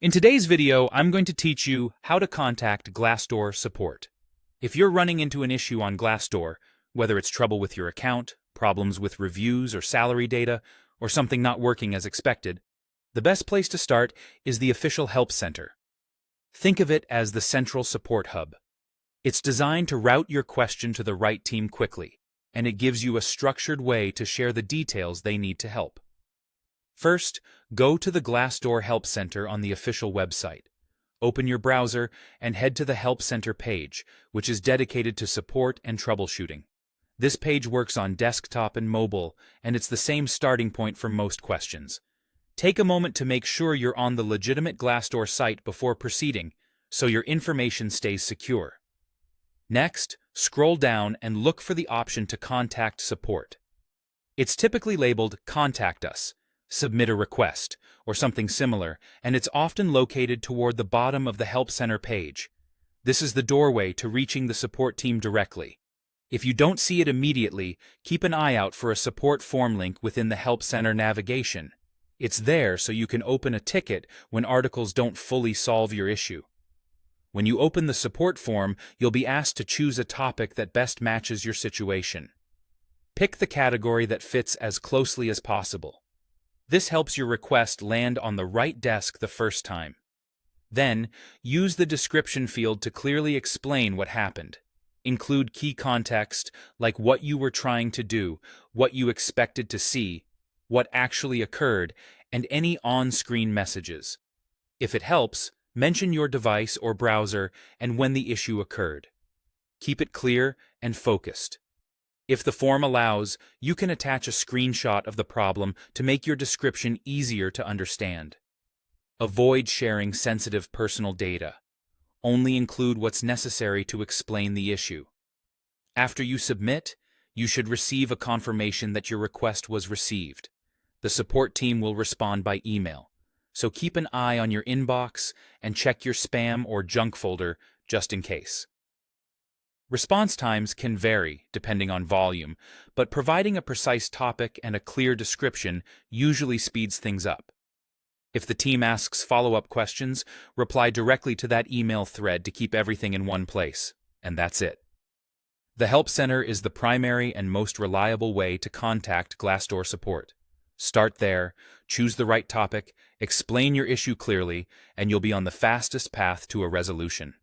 In today's video, I'm going to teach you how to contact Glassdoor support. If you're running into an issue on Glassdoor, whether it's trouble with your account, problems with reviews or salary data, or something not working as expected, the best place to start is the official help center. Think of it as the central support hub. It's designed to route your question to the right team quickly, and it gives you a structured way to share the details they need to help. First, go to the Glassdoor Help Center on the official website. Open your browser and head to the Help Center page, which is dedicated to support and troubleshooting. This page works on desktop and mobile, and it's the same starting point for most questions. Take a moment to make sure you're on the legitimate Glassdoor site before proceeding, so your information stays secure. Next, scroll down and look for the option to contact support. It's typically labeled Contact Us, Submit a Request, or something similar, and it's often located toward the bottom of the Help Center page. This is the doorway to reaching the support team directly. If you don't see it immediately, keep an eye out for a support form link within the Help Center navigation. It's there so you can open a ticket when articles don't fully solve your issue. When you open the support form, you'll be asked to choose a topic that best matches your situation. Pick the category that fits as closely as possible. This helps your request land on the right desk the first time. Then, use the description field to clearly explain what happened. Include key context, like what you were trying to do, what you expected to see, what actually occurred, and any on-screen messages. If it helps, mention your device or browser and when the issue occurred. Keep it clear and focused. If the form allows, you can attach a screenshot of the problem to make your description easier to understand. Avoid sharing sensitive personal data. Only include what's necessary to explain the issue. After you submit, you should receive a confirmation that your request was received. The support team will respond by email, so keep an eye on your inbox and check your spam or junk folder just in case. Response times can vary depending on volume, but providing a precise topic and a clear description usually speeds things up. If the team asks follow-up questions, reply directly to that email thread to keep everything in one place, and that's it. The Help Center is the primary and most reliable way to contact Glassdoor support. Start there, choose the right topic, explain your issue clearly, and you'll be on the fastest path to a resolution.